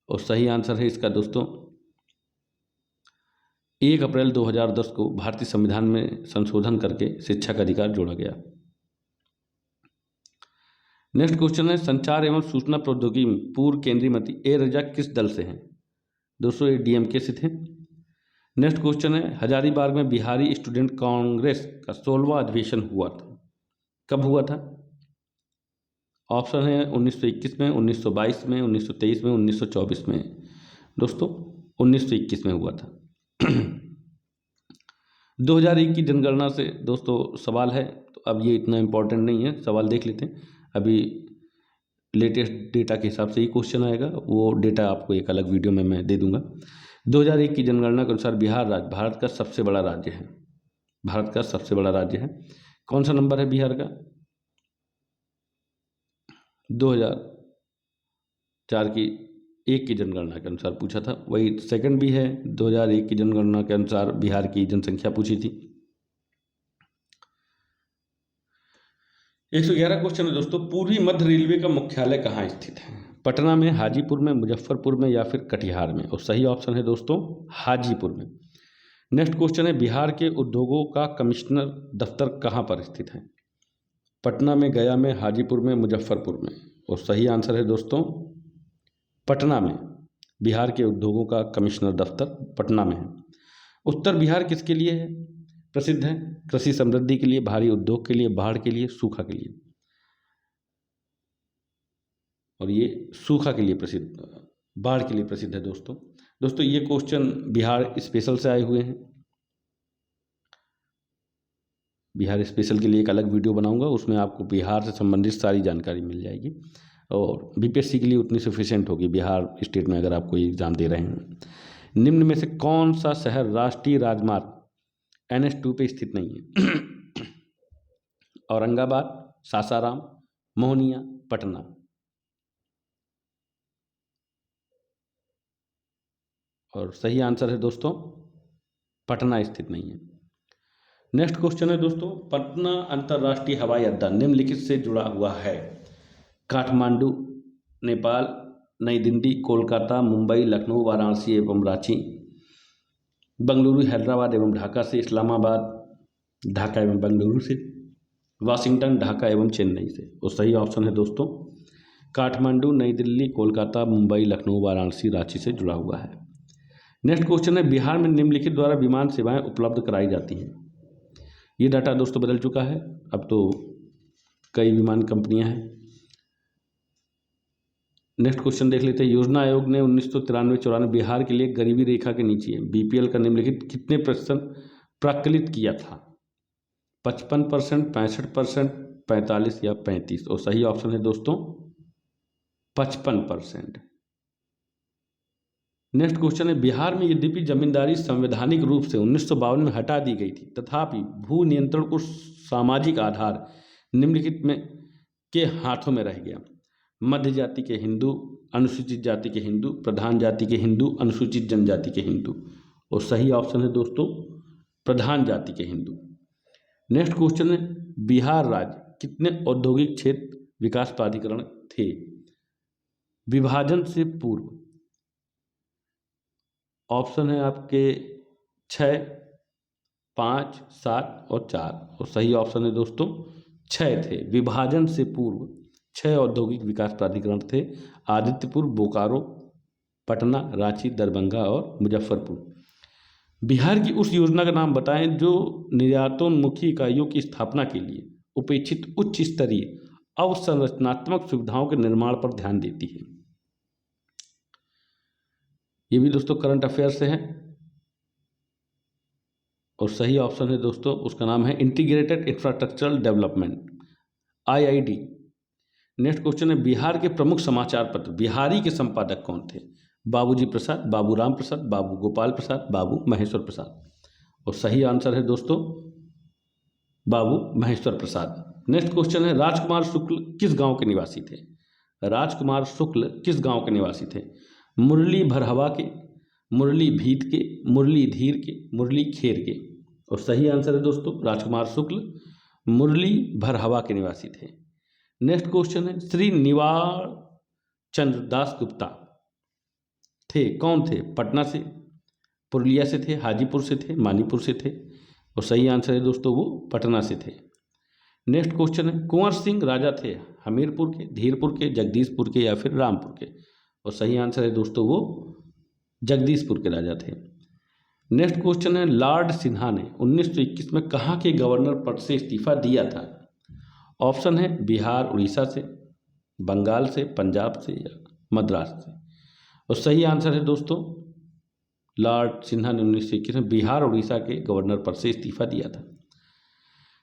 और सही आंसर है इसका दोस्तों 1 अप्रैल 2010 को भारतीय संविधान में संशोधन करके शिक्षा का अधिकार जोड़ा गया। नेक्स्ट क्वेश्चन है संचार एवं सूचना प्रौद्योगिकी में पूर्व केंद्रीय मंत्री ए रजा किस दल से हैं? दोस्तों ये DMK से थे। नेक्स्ट क्वेश्चन है हजारीबाग में बिहारी स्टूडेंट कांग्रेस का 16वां अधिवेशन हुआ था, कब हुआ था? ऑप्शन है 1921 में, 1922 में, 1923 में, 1924 में। दोस्तों 1921 में हुआ था। 2001 की जनगणना से दोस्तों सवाल है, तो अब ये इतना इम्पोर्टेंट नहीं है, सवाल देख लेते हैं। अभी लेटेस्ट डेटा के हिसाब से ही क्वेश्चन आएगा, वो डेटा आपको एक अलग वीडियो में मैं दे दूंगा। 2001 की जनगणना के अनुसार बिहार राज्य भारत का सबसे बड़ा राज्य है। भारत का सबसे बड़ा राज्य है। कौन सा नंबर है बिहार का? 2004 की 1 की जनगणना के अनुसार पूछा था, वही सेकंड भी है। 2001 की जनगणना के अनुसार बिहार की जनसंख्या पूछी थी। 111 क्वेश्चन है दोस्तों पूर्वी मध्य रेलवे का मुख्यालय कहाँ स्थित है? पटना में, हाजीपुर में, मुजफ्फरपुर में या फिर कटिहार में? और सही ऑप्शन है दोस्तों हाजीपुर में। नेक्स्ट क्वेश्चन है बिहार के उद्योगों का कमिश्नर दफ्तर कहाँ पर स्थित है? पटना में, गया में, हाजीपुर में, मुजफ्फरपुर में? और सही आंसर है दोस्तों पटना में। बिहार के उद्योगों का कमिश्नर दफ्तर पटना में है। उत्तर बिहार किसके लिए है प्रसिद्ध है? कृषि समृद्धि के लिए, भारी उद्योग के लिए, बाढ़ के लिए, सूखा के लिए? और ये सूखा के लिए प्रसिद्ध, बाढ़ के लिए प्रसिद्ध है दोस्तों। दोस्तों ये क्वेश्चन बिहार स्पेशल से आए हुए हैं। बिहार स्पेशल के लिए एक अलग वीडियो बनाऊंगा, उसमें आपको बिहार से संबंधित सारी जानकारी मिल जाएगी और BPSC के लिए उतनी सफिशिएंट होगी बिहार स्टेट में अगर आप कोई एग्ज़ाम दे रहे हैं। निम्न में से कौन सा शहर राष्ट्रीय राजमार्ग NH2 पे स्थित नहीं है? औरंगाबाद, सासाराम, मोहनिया, पटना। और सही आंसर है दोस्तों पटना स्थित नहीं है। नेक्स्ट क्वेश्चन है दोस्तों, पटना अंतर्राष्ट्रीय हवाई अड्डा निम्नलिखित से जुड़ा हुआ है? काठमांडू नेपाल, नई दिल्ली, कोलकाता, मुंबई, लखनऊ, वाराणसी एवं रांची, बंगलुरु हैदराबाद एवं ढाका से, इस्लामाबाद ढाका एवं बंगलुरु से, वाशिंगटन ढाका एवं चेन्नई से। और सही ऑप्शन है दोस्तों काठमांडू, नई दिल्ली, कोलकाता, मुंबई, लखनऊ, वाराणसी, रांची से जुड़ा हुआ है। नेक्स्ट क्वेश्चन है, बिहार में निम्नलिखित द्वारा विमान सेवाएं उपलब्ध कराई जाती हैं? ये डाटा दोस्तों बदल चुका है, अब तो कई विमान कंपनियां हैं। नेक्स्ट क्वेश्चन देख लेते हैं, योजना आयोग ने 1993-94 बिहार के लिए गरीबी रेखा के नीचे बीपीएल का निम्नलिखित कितने प्रतिशत प्राक्कलित किया था? 55%, 65%, 45 या 35? और सही ऑप्शन है दोस्तों 55%। नेक्स्ट क्वेश्चन है, बिहार में यद्यपि जमींदारी संवैधानिक रूप से 1952 में हटा दी गई थी, तथापि भू नियंत्रण को सामाजिक आधार निम्नलिखित में के हाथों में रह गया? मध्य जाति के हिंदू, अनुसूचित जाति के हिंदू, प्रधान जाति के हिंदू, अनुसूचित जनजाति के हिंदू? और सही ऑप्शन है दोस्तों प्रधान जाति के हिंदू। नेक्स्ट क्वेश्चन है, बिहार राज्य कितने औद्योगिक क्षेत्र विकास प्राधिकरण थे विभाजन से पूर्व? ऑप्शन है आपके 6, 5, 7 और 4। और सही ऑप्शन है दोस्तों 6 थे। विभाजन से पूर्व 6 औद्योगिक विकास प्राधिकरण थे, आदित्यपुर, बोकारो, पटना, रांची, दरभंगा और मुजफ्फरपुर। बिहार की उस योजना का नाम बताएं जो निर्यातोन्मुखी इकाइयों की स्थापना के लिए उपेक्षित उच्च स्तरीय अवसंरचनात्मक सुविधाओं के निर्माण पर ध्यान देती है। ये भी दोस्तों करंट अफेयर से है और सही ऑप्शन है दोस्तों उसका नाम है integrated infrastructural development, IID। Next question है, बिहार के प्रमुख समाचार पत्र बिहारी के संपादक कौन थे? बाबूजी प्रसाद, बाबू राम प्रसाद, बाबू गोपाल प्रसाद, बाबू महेश्वर प्रसाद? और सही आंसर है दोस्तों बाबू महेश्वर प्रसाद। नेक्स्ट क्वेश्चन है, राजकुमार शुक्ल किस गांव के निवासी थे? राजकुमार शुक्ल किस गांव के निवासी थे? मुरली भरहवा के, मुरली भीत के, मुरली धीर के, मुरली खेर के? और सही आंसर है दोस्तों राजकुमार शुक्ल मुरली भरहवा के निवासी थे। नेक्स्ट क्वेश्चन है, श्री निवाड़ चंद्र दास गुप्ता थे कौन थे? पटना से, पुरुलिया से थे, हाजीपुर से थे, मानीपुर से थे? और सही आंसर है दोस्तों वो पटना से थे। नेक्स्ट क्वेश्चन है, कुंवर सिंह राजा थे हमीरपुर के, धीरपुर के, जगदीशपुर के या फिर रामपुर के? और सही आंसर है दोस्तों वो जगदीशपुर के राजा थे। नेक्स्ट क्वेश्चन है, लॉर्ड सिन्हा ने 1921 में कहाँ के गवर्नर पद से इस्तीफा दिया था? ऑप्शन है बिहार, उड़ीसा से, बंगाल से, पंजाब से या मद्रास से? और सही आंसर है दोस्तों लॉर्ड सिन्हा ने 1921 में बिहार, उड़ीसा के गवर्नर पद से इस्तीफा दिया था।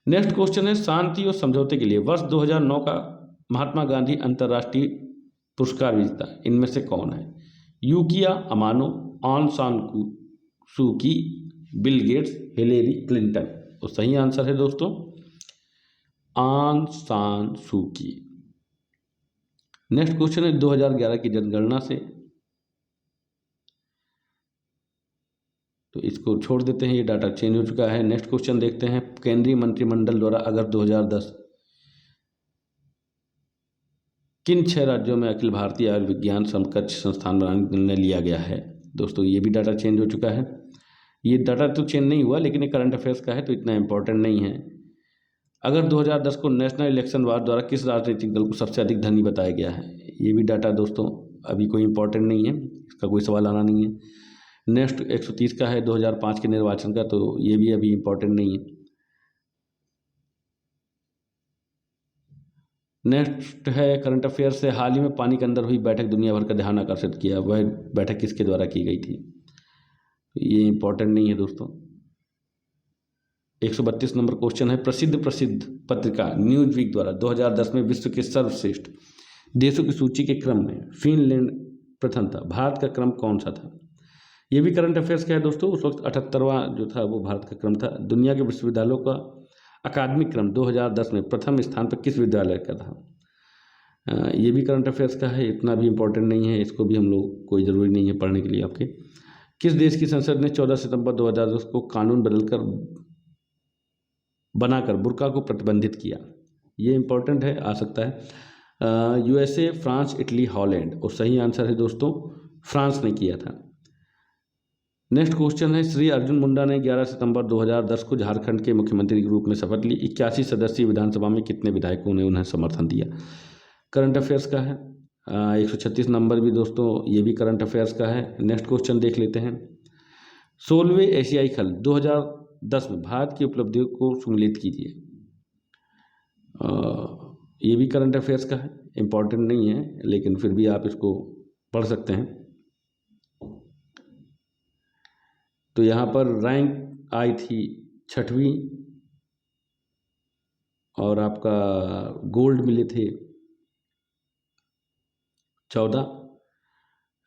नेक्स्ट क्वेश्चन है, शांति और समझौते के लिए वर्ष 2009 का महात्मा गांधी अंतर्राष्ट्रीय पुरस्कार विजेता इनमें से कौन है? यूकिया अमानो, ऑन सान सू की, बिल गेट्स, हिलेरी क्लिंटन? और सही आंसर है दोस्तों ऑन सान सू की। नेक्स्ट क्वेश्चन है, 2011 की जनगणना से, तो इसको छोड़ देते हैं, ये डाटा चेंज हो चुका है। नेक्स्ट क्वेश्चन देखते हैं, केंद्रीय मंत्रिमंडल द्वारा अगस्त 2010 किन 6 राज्यों में अखिल भारतीय आयुर्विज्ञान समकक्ष संस्थान बनाने का निर्णय लिया गया है? दोस्तों ये भी डाटा चेंज हो चुका है। ये डाटा तो चेंज नहीं हुआ लेकिन ये करंट अफेयर्स का है तो इतना इंपॉर्टेंट नहीं है। अगर 2010 को नेशनल इलेक्शन वार द्वारा किस राजनीतिक दल को सबसे अधिक धनी बताया गया है? ये भी डाटा दोस्तों अभी कोई इंपॉर्टेंट नहीं है, इसका कोई सवाल आना नहीं है। नेक्स्ट 130 का है 2005 के निर्वाचन का, तो ये भी अभी इंपॉर्टेंट नहीं है। नेक्स्ट है करंट अफेयर से, हाल ही में पानी के अंदर हुई बैठक दुनिया भर का ध्यान आकर्षित किया, वह बैठक किसके द्वारा की गई थी? ये इंपॉर्टेंट नहीं है दोस्तों। 132 नंबर क्वेश्चन है, प्रसिद्ध पत्रिका न्यूज वीक द्वारा 2010 में विश्व के सर्वश्रेष्ठ देशों की सूची के क्रम में फिनलैंड प्रथम था, भारत का क्रम कौन सा था? ये भी करंट अफेयर्स का है दोस्तों। उस वक्त 78वां जो था वो भारत का क्रम था। दुनिया के विश्वविद्यालयों का अकादमिक क्रम 2010 में प्रथम स्थान पर किस विद्यालय का था? ये भी करंट अफेयर्स का है, इतना भी इम्पोर्टेंट नहीं है, इसको भी हम लोग कोई ज़रूरी नहीं है पढ़ने के लिए आपके। किस देश की संसद ने 14 सितंबर 2010 को कानून बनाकर बुर्का को प्रतिबंधित किया? ये इम्पोर्टेंट है, आ सकता है। USA, France, Italy, Holland. और सही आंसर है दोस्तों फ्रांस ने किया था। नेक्स्ट क्वेश्चन है, श्री अर्जुन मुंडा ने 11 सितंबर 2010 को झारखंड के मुख्यमंत्री के रूप में शपथ ली। 81 सदस्यीय विधानसभा में कितने विधायकों ने उन्हें समर्थन दिया? करंट अफेयर्स का है। 136 नंबर भी दोस्तों ये भी करंट अफेयर्स का है। नेक्स्ट क्वेश्चन देख लेते हैं। 16वें एशियाई खेल 2010 में भारत की उपलब्धियों को सम्मिलित कीजिए। ये भी करंट अफेयर्स का है, इम्पॉर्टेंट नहीं है लेकिन फिर भी आप इसको पढ़ सकते हैं। तो यहाँ पर रैंक आई थी 6वीं और आपका गोल्ड मिले थे 14,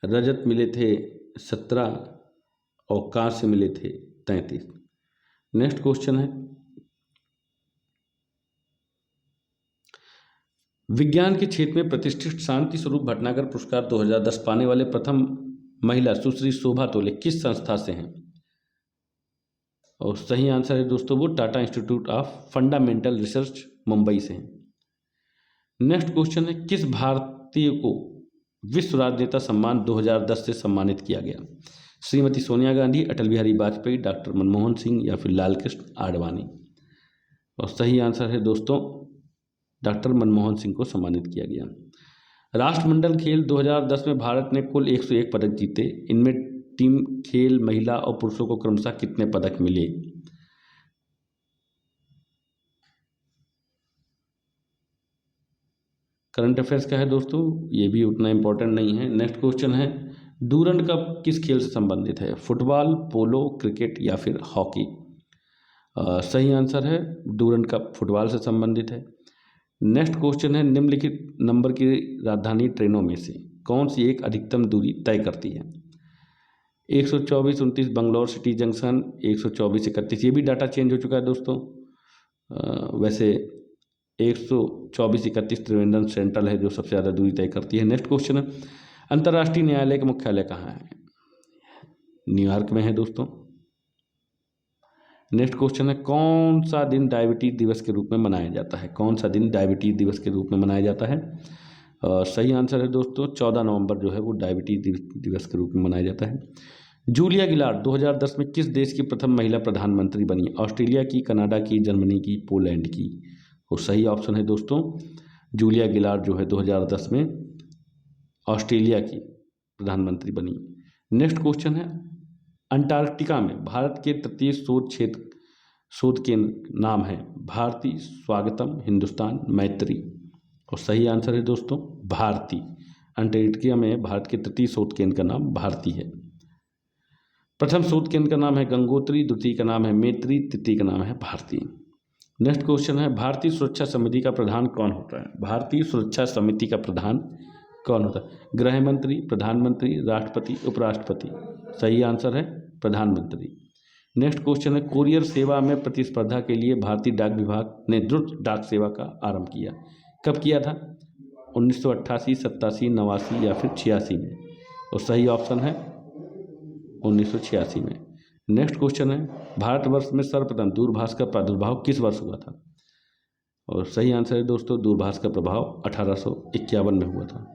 रजत मिले थे 17 और कांस्य मिले थे 33। नेक्स्ट क्वेश्चन है, विज्ञान के क्षेत्र में प्रतिष्ठित शांति स्वरूप भटनागर पुरस्कार 2010 पाने वाले प्रथम महिला सुश्री शोभा तोले किस संस्था से हैं? और सही आंसर है दोस्तों वो Tata institute of fundamental research Mumbai से हैं। नेक्स्ट क्वेश्चन है, किस भारतीय को विश्व राजनेता सम्मान 2010 से सम्मानित किया गया? श्रीमती सोनिया गांधी, अटल बिहारी वाजपेयी, डॉक्टर मनमोहन सिंह या फिर लालकृष्ण आडवाणी? और सही आंसर है दोस्तों डॉक्टर मनमोहन सिंह को सम्मानित किया गया। राष्ट्रमंडल खेल 2010 में भारत ने कुल 101 पदक जीते। इनमें टीम खेल महिला और पुरुषों को क्रमशः कितने पदक मिले? करंट अफेयर्स का है दोस्तों, ये भी उतना इम्पोर्टेंट नहीं है। नेक्स्ट क्वेश्चन है, डूरंड कप किस खेल से संबंधित है? फुटबॉल, पोलो, क्रिकेट या फिर हॉकी? सही आंसर है डूरंड कप फुटबॉल से संबंधित है। नेक्स्ट क्वेश्चन है, निम्नलिखित नंबर की राजधानी ट्रेनों में से कौन सी एक अधिकतम दूरी तय करती है? 124-29 बंगलौर सिटी जंक्शन, 124-31, ये भी डाटा चेंज हो चुका है दोस्तों। वैसे 124-31 त्रिवेंद्रम सेंट्रल है जो सबसे ज़्यादा दूरी तय करती है। नेक्स्ट क्वेश्चन है, अंतर्राष्ट्रीय न्यायालय का मुख्यालय कहाँ है? न्यूयॉर्क में है दोस्तों। नेक्स्ट क्वेश्चन है, कौन सा दिन डायबिटीज दिवस के रूप में मनाया जाता है? कौन सा दिन डायबिटीज दिवस के रूप में मनाया जाता है? सही आंसर है दोस्तों 14 नवंबर जो है वो डायबिटीज दिवस के रूप में मनाया जाता है। जूलिया गिलार्ड 2010 में किस देश की प्रथम महिला प्रधानमंत्री बनी? ऑस्ट्रेलिया की, कनाडा की, जर्मनी की, पोलैंड की? और सही ऑप्शन है दोस्तों जूलिया गिलार्ड जो है 2010 में ऑस्ट्रेलिया की प्रधानमंत्री बनी। नेक्स्ट क्वेश्चन है, अंटार्कटिका में भारत के तटीय शोध केंद्र नाम है? भारती, स्वागतम, हिंदुस्तान, मैत्री? और सही आंसर है दोस्तों भारती। अंटार्कटिका में भारत के तटीय शोध केंद्र का नाम भारती है। प्रथम शोध केंद्र का नाम है गंगोत्री, द्वितीय का नाम है मैत्री, तृतीय का नाम है भारती। नेक्स्ट क्वेश्चन है, भारतीय सुरक्षा समिति का प्रधान कौन होता है? भारतीय सुरक्षा समिति का प्रधान कौन होता है? गृह मंत्री, प्रधानमंत्री, राष्ट्रपति, उपराष्ट्रपति? सही आंसर है प्रधानमंत्री। नेक्स्ट क्वेश्चन है, कोरियर सेवा में प्रतिस्पर्धा के लिए भारतीय डाक विभाग ने द्रुत डाक सेवा का आरंभ किया। कब किया था? 1988, 87, 89 या फिर 86 में? और सही ऑप्शन है 1986 में। नेक्स्ट क्वेश्चन है, भारतवर्ष में सर्वप्रथम दूरभाष का प्रादुर्भाव किस वर्ष हुआ था? और सही आंसर है दोस्तों दूरभाष का प्रभाव 1851 में हुआ था।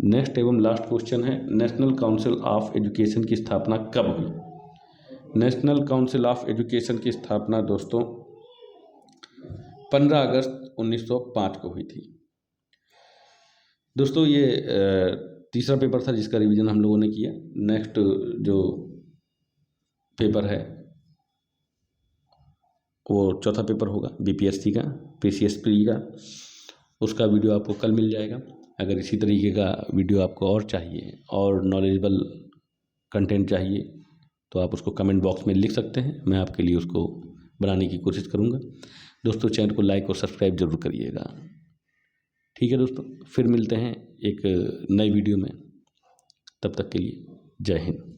नेक्स्ट एवं लास्ट क्वेश्चन है, नेशनल काउंसिल ऑफ एजुकेशन की स्थापना कब हुई? नेशनल काउंसिल ऑफ एजुकेशन की स्थापना दोस्तों 15 अगस्त 1905 को हुई थी। दोस्तों ये तीसरा पेपर था जिसका रिवीजन हम लोगों ने किया। नेक्स्ट जो पेपर है वो चौथा पेपर होगा बीपीएससी का, पीसीएसपी का, उसका वीडियो आपको कल मिल जाएगा। अगर इसी तरीके का वीडियो आपको और चाहिए और नॉलेजेबल कंटेंट चाहिए तो आप उसको कमेंट बॉक्स में लिख सकते हैं, मैं आपके लिए उसको बनाने की कोशिश करूँगा। दोस्तों चैनल को लाइक और सब्सक्राइब जरूर करिएगा। ठीक है दोस्तों, फिर मिलते हैं एक नई वीडियो में, तब तक के लिए जय हिंद।